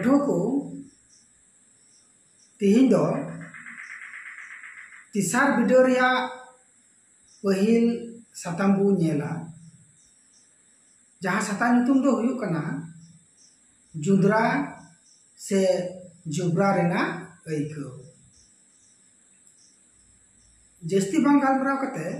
पठो को तिहिं दो तिसार वीडियो रिया पहिल साताम बो नेला जहाँ साता नुतुम दो हुयु कना जुद्रा से जुब्रा रेना अइको जस्ती बांग गालमराव कते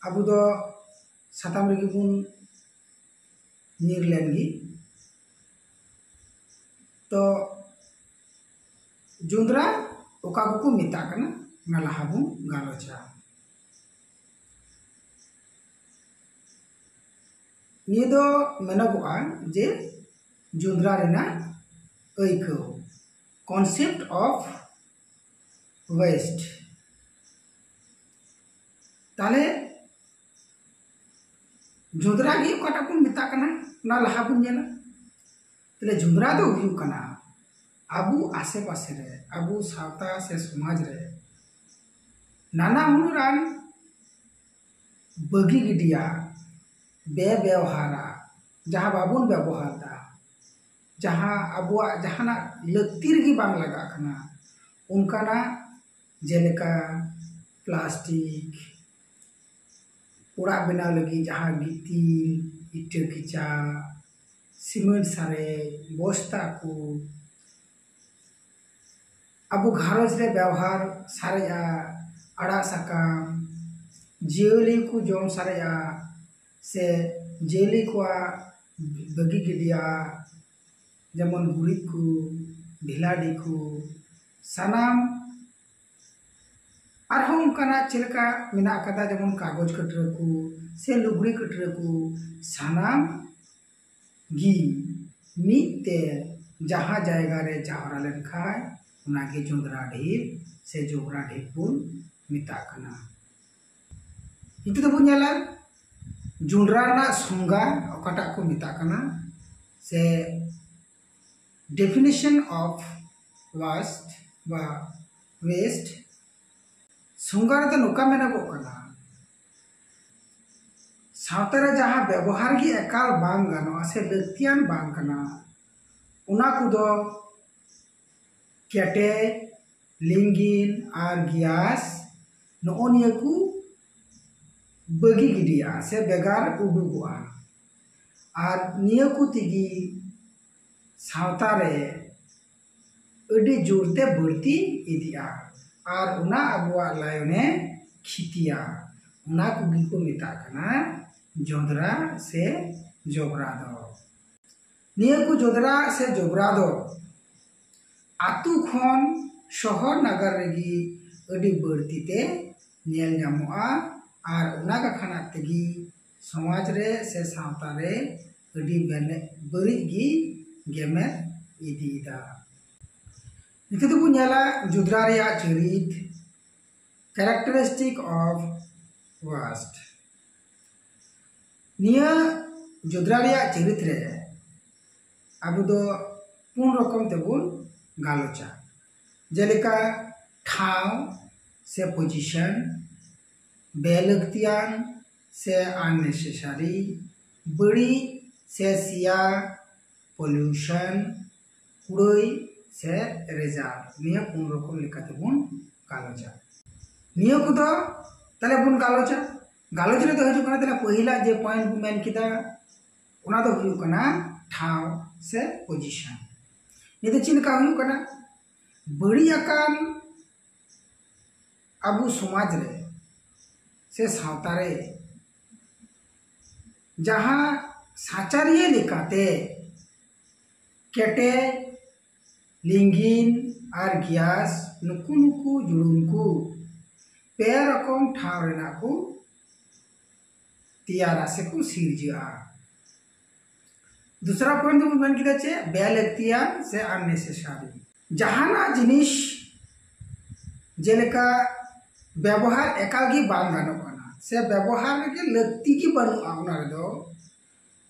अबु दो साताम रेगी बुन नीर लेनगी तो जुद्रा ओका को मिता कना ना लहा बुन गालोचा निये दो मेनगोआ जे जुद्रा रेना अइको कॉन्सेप्ट ऑफ वेस्ट ताले जुद्रा गी ओकाटा को मिता कना ना लहा बुन जेला ताले जुद्रा दो हुयु कना आबू आसे पासे रे आबू सावता से समाज रे नाना हुनुरान बगी गिडिया बेव्यवहारा जहाँ बाबुन व्यवहार दा जहाँ अबुआ जहाना लक्तिर गी बांग लगा कना उनकाना जेलेका प्लास्टिक उड़ा बना लगी जहाँ गितील इटे खिचा सीमेंट सारे बस्ता को अबु घारोज रे व्यवहार सारे आड़ा साकाम जियली को जम सारे से जेली को बगी गिडिया जेमन गुड़ी को भिलाडी को सानाम आरहों उनकाना चिलका मिना कदा जेमन कागज कटरे को से लुगड़ी कटरे को सानाम गी मीते जहाँ जायगा रे जावरा लेन खाय उनागे जुद्रा ढीर से जोबरा ढीर बुन मिता कना इतु तो बुन नेला जुद्रा ना संगा ओकाटा को मिता कना से डेफिनेशन ऑफ वेस्ट संगार तो नोका मेनागो कना सावतारे जहाँ व्यवहार की एकाल बांग गानो से लक्तियान बांग कना उना कुदो केटे लिंगिन और गियास नोनिया को बगी गिडिया से बेगार उडुगोआ और निया को तिगी सावतारे अडी जोरते बढ़ती इदिया और उना अबुआ लायोने खितिया उना कुगी को मिता कना जुद्रा से जोबरा दो निया को जुद्रा से जोबरा दो आतु खन शहर नगर रेगी अडी बढ़ती ते नेल जामुआ और उना का खाना तेगी समाज रे से सावता रे अडी बेले बरिज गी गेमेर इदीदा निते तो बुनेला जुद्रा रे चरित कैरेक्टरिस्टिक ऑफ वेस्ट निया जुद्रा रे चरित रे अबु दो पुन रकम तेबुन गालोचा जेलेका ठाव से पोजीशन बेलगतियान से अननेसेसरी बड़ी से सिया पोल्यूशन कुड़ई से रिजल्ट निया पुन रकम लेकाते बुन गालोचा निया को दो तले बुन गालोचा गालोच रे तो हजु कना तले पहिला जे पॉइंट बु मेन किदा उना दो हुयु कना ठाव से पोजीशन निते चिलका हुयु कना बड़ी आकान अबु समाज रे से सावतारे जहाँ साचारिये लेकाते केटे लिंगिन और गियास नुकु नुकु जुड़ुनकु पे रकम ठाव रेना को तियारा से को सिरजिया दूसरा पॉइंट तो मन किदा चे बेलगतिया से अननेसेसरी जहाना जिनिस जेलेका व्यवहार एकागी बांग गानो कना से व्यवहार के लक्ति की बनु आउना दो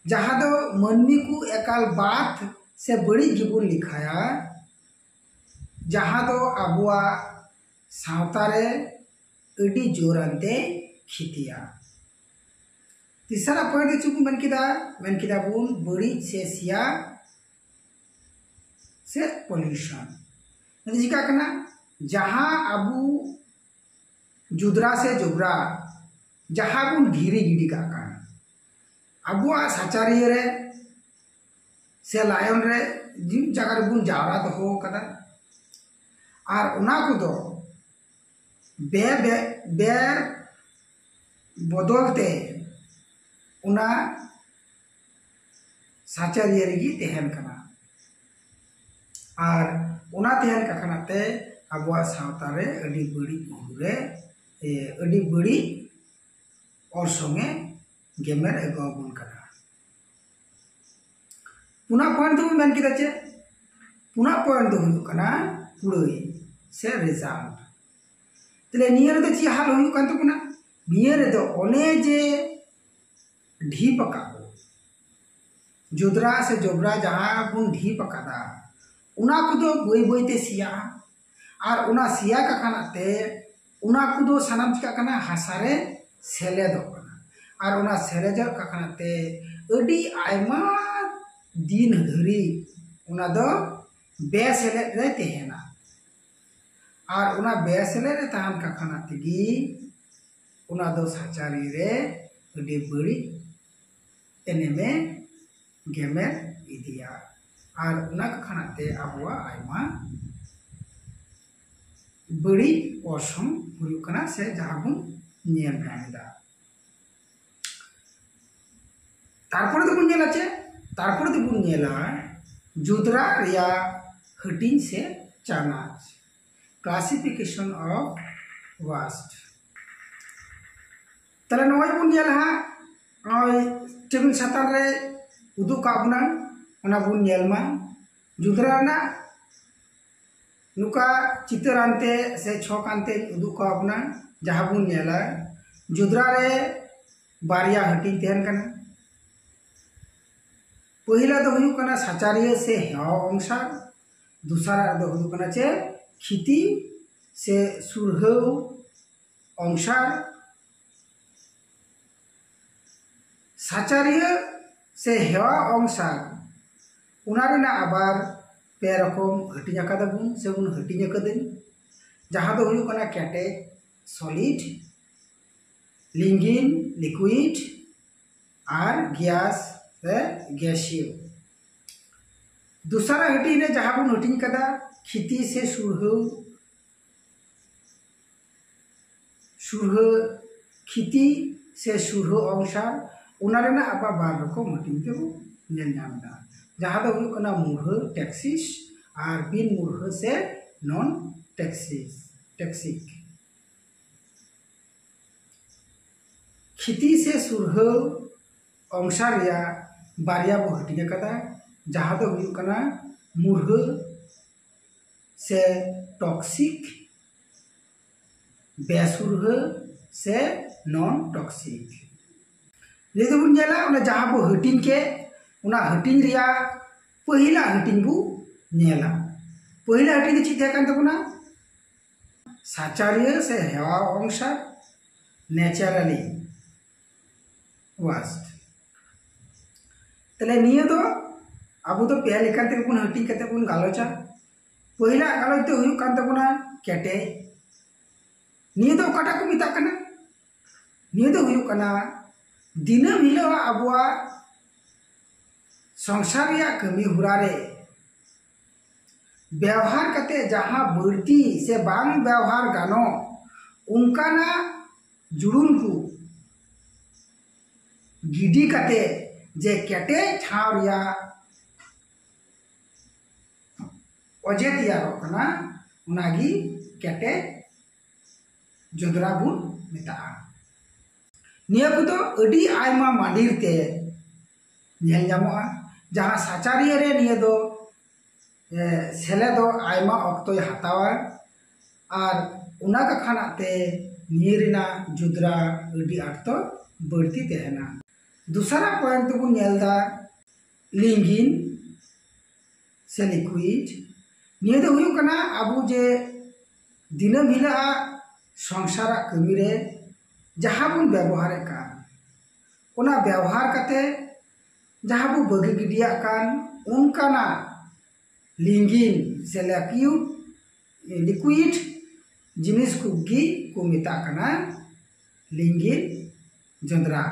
जहाँ दो मनमी को एकाल बात से बड़ी जीवन लिखाया जहाँ दो अबुआ सावतारे अडी जोरानते खितिया तीसरा पॉइंट चुकु मन किदा बुन बड़ी से सिया से पॉल्यूशन चिका करना जहाँ अबू जुदरा से जोबरा जहाँ बुन घिरी गिडी का अबुआ साचारिया रे से लायन रे जिन जगह बुन जावरा दो कदा और उना को दो बे बे बे बदलते उना साचारिया रेगी तेहन कना और उना तेहन का खनाते अबुआ सावता रे अडी बड़ी रे अडी बड़ी और संगे गेमेर एगोबन कना पुना पॉइंट दो मेन किदा चे पुना पॉइंट दो हुयु कना कुड़ाई से रिजल्ट तले नियर दो ची हाल हुयु कान तबुना नियर दो ओने जे ढी पका जुदरा से जोबरा जहाँ बुन ढी पकादा उना कुदो बई बईते सिया और उना सिया का खानाते उना कुदो सनाम चिका कना हासारे सेलेदो कना और उना सेलेजर का खानाते अडी आयमा दिन धरी उना दो बेसेले रे तेहना और उना बेसेले रे तहन का खानाते गी उना दो साचारी रे अडी बड़ी एने में गेमेर इदिया और उना का खानाते अबुआ आयमा बड़ी ओसम हुयु कना से जहाँ बुन नियम नामेदा तारपर दो बुन नेला चे तारपर दो बुन नेला जुदरा रिया हटिन से चानाच क्लासिफिकेशन ऑफ वास्ट तले नोय बुन नेला ओय टेबिल सातान रे उदुक काबना उना बुन नेलमा जुदरा ना नुका चितरानते से छकानते उदुक काबना जहाँ बुन नेला जुदरा रे बारिया हटिन तेहन कना पहिला दो हुयु कना साचारिया से हेवा अंशार दूसरा दो हुयु कना चे खिती से सुरहौ अंशार साचारिया से हेवा अंशार उनारेना आबार पे रकम हटिन आकादा बुन से बुन हटिन आकादेन जहाँ दो हुयु कना केटे सॉलिड लिंगिन लिक्विड और गैस गैसीय दूसरा हटिन जहाँ बुन हटिन कदा खिती से सुरहौ सुरहौ खिती से सुरहौ अंशार उनारेना आबा बार रकम हटिन के नेल नामदा जहाँ दो हुयु कना मुरह टैक्सिस और बिन मुरह से नॉन टैक्सिस टैक्सिक खिती से सुरहौ अंशार या बारिया बो हटिन कदा जहाँ दो हुयु कना मुरह से टॉक्सिक बेसुरह से नॉन टॉक्सिक ले दो बुन नेला उना जहाँ बो हटिन के उना हटिन रिया पहिला हटिन बु नेला पहिला हटिन ची तेकान तबुना साचारिया से हेवा अंशार नेचुरली वास्ट तले निया दो अब तो पे लेकान ते बुन हटिन कते बुन गालोचा पहिला गालोच ते हुयु कान तबुना केटे निया दो काटा को मिता कना निया दो हुयु कना दिनम हिलो अबुआ संसार या कमी हुरारे व्यवहार कते जहाँ बढ़ती से बांग व्यवहार गानो उनकाना जुड़ुन को गिडी कते जे केटे ठाव या ओजे तियारो कना उनागी केटे जोदरा बुन मेता निया को तो अडी आयमा मांडीर ते नेल जामोआ जहाँ साचारिया रे निया दो सेले दो आयमा अक्तोय हतावा और उना का खाना ते नियरिना जुदरा अडी आट तो बढ़ती तेहना दूसरा पॉइंट तो बुन नेलदा लिंगिन से लिक्विड निया दो हुयु कना अबु जे दिनम हिला संसार कमी रे जहाँ बुन व्यवहार का उना व्यवहार कते जहाँ बो बगी गिडिया कान उनकाना लिंगिन से लिक्विड जिनिस कुगी को मेताकना लिंगिन जोंद्रा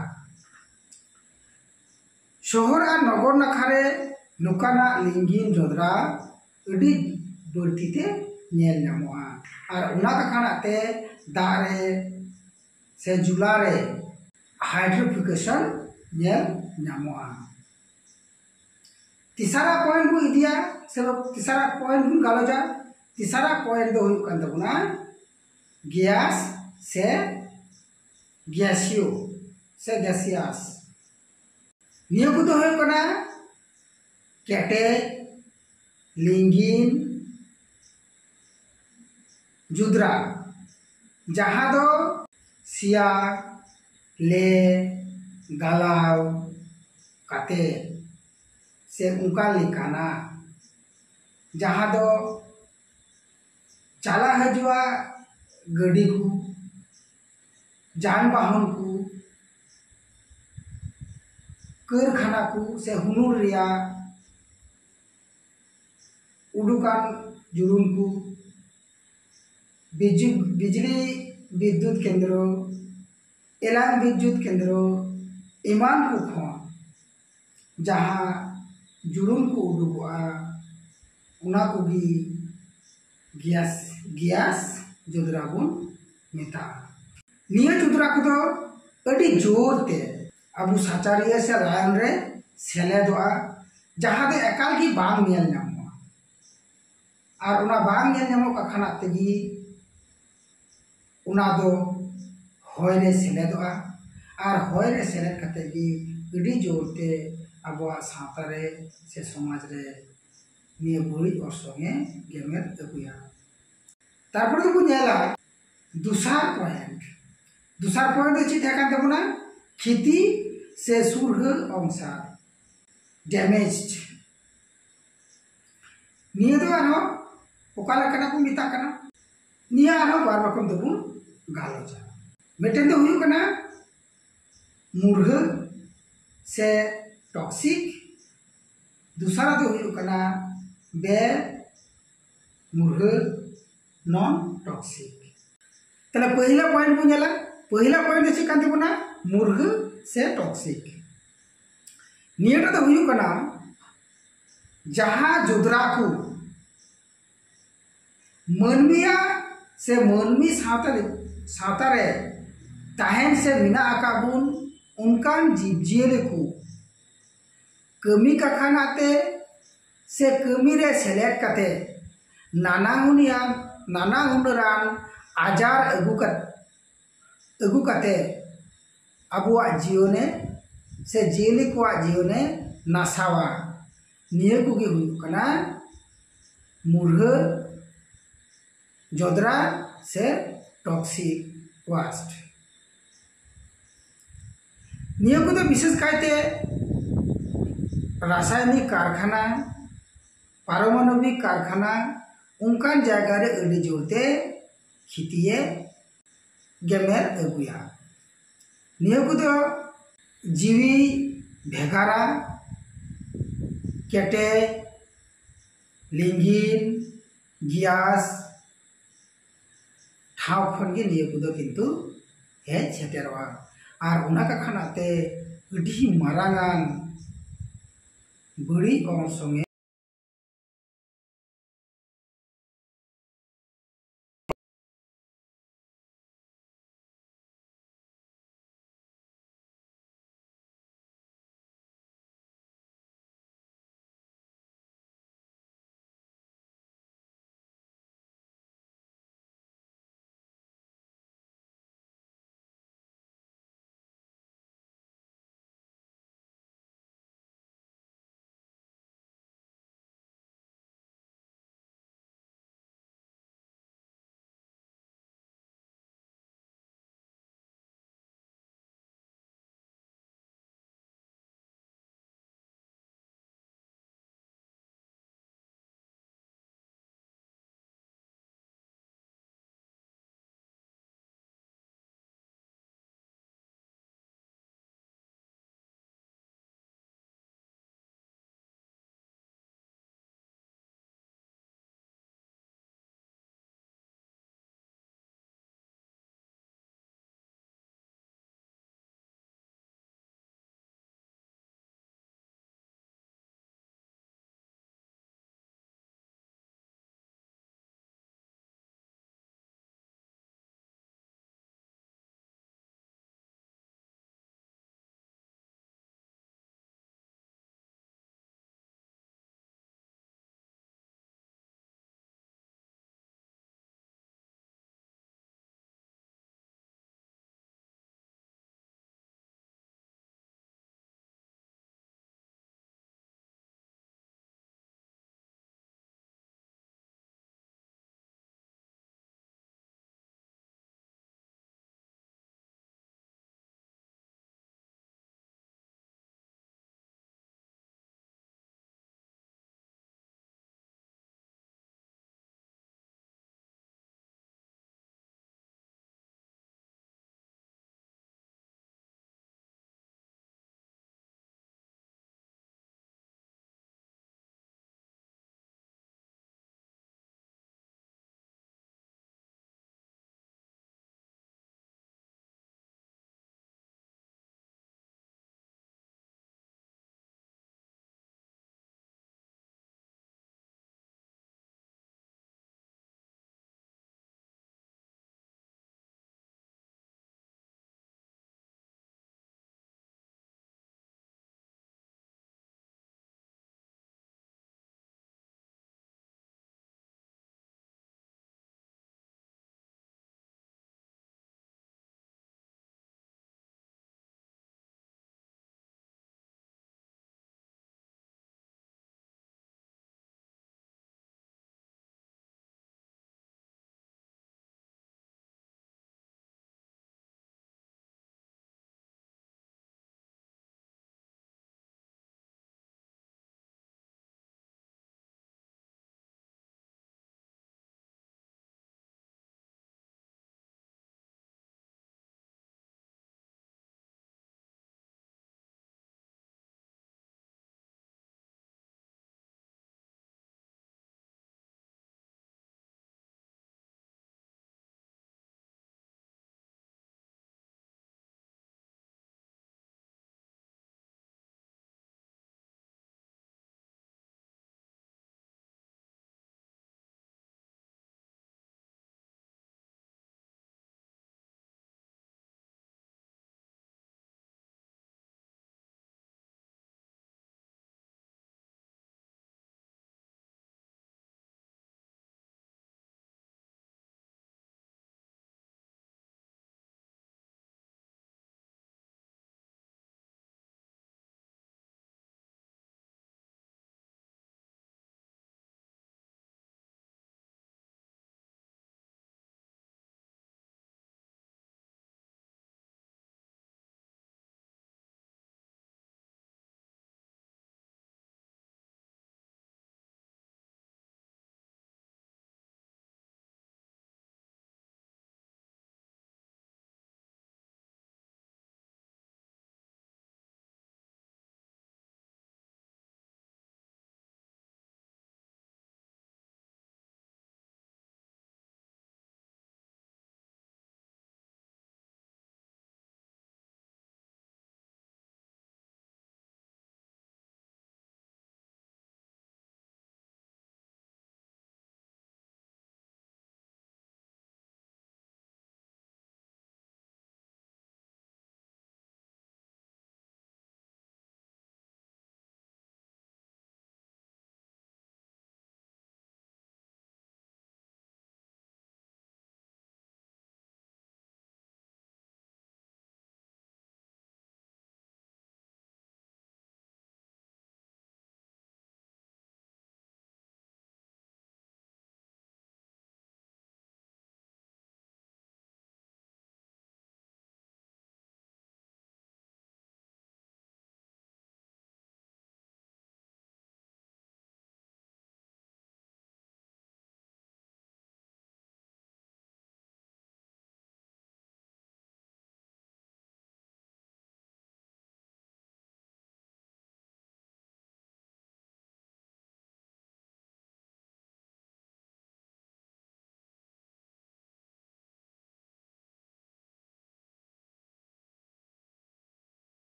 शहर और नगर नाखारे नुकाना लिंगिन जोंद्रा अड़ी बढ़तीते नेल नामोआ और उना कखानाते दारे से जुलारे हाइड्रोफिकेशन नेल नामोआ तीसरा पॉइंट को इदिया से तीसरा पॉइंट को गालोजा तीसरा पॉइंट दो हुई कान तबुना गैस से गैसियो से गैसियस नियो को दो हुई कना केटे लिंगिन जुद्रा जहाँ दो सिया ले गालाव काते से उनका लिखाना जहाँ दो चला हजुआ गड्डी को जान बाहन को कारखाना को से हुनूर रिया उडुकान जुरुन को बिजली विद्युत केंद्र एलान विद्युत केंद्र इमान को फोन जहाँ जुरुन को उडुआ उना को भी गैस जुद्रा बुन मेता निया जुद्रा को तो अड़ी जोर ते अब साचारिया से लायन रे सेलेदोआ जहाँ दे एकाल की बांग नेल नामोआ और उना बांग नेल नामो का खाना तेगी उना दो होय रे सेलेदोआ और होय रे सेलेद कते गी अड़ी जोर ते अब सावता रे से समाज रे निया बुरी और संगे गेमेर अगुया तारपर को नेला दूसरा पॉइंट ची थाकान तबुना खेती से सुरह अंशा डैमेज्ड निया दो आरो ओकाला कना को मिता कना निया आरो बार रकम तबुन गालोजा मेटेन दो हुयु कना मुर्ह से टॉक्सिक दूसरा दो हुयु कना बे मुर्ह नॉन टॉक्सिक तले पहला पॉइंट बुझला पहला पॉइंट चे कान तबुना मुर्ह से टॉक्सिक नियटा तो हुयु कना जहाँ जुद्रा को मनमिया से मनमी सावता रे ताहेन से मिना आकाबुन उनकान जीवजियले को कमी कखानाते से कमी रे सेलेक्ट काते नाना हुनरान आजार अगु काते अबुआ जीवने से जीवली को जीवने नासावा निये को हुकना मुर्ह जोद्रा से टॉक्सिक वास्ट निये को तो विशेष कायते रासायनिक कारखाना पारमाणविक कारखाना उनकान जगह रे अड़ी जोरते खितिये गेमेर अगुया निया को तो जीवी भेगारा केटे लिंगिन गैस ठाव खन के निया को तो किंतु हे छेटेरवा और उना का खानाते अड़ी मारांगान बड़ी और संगे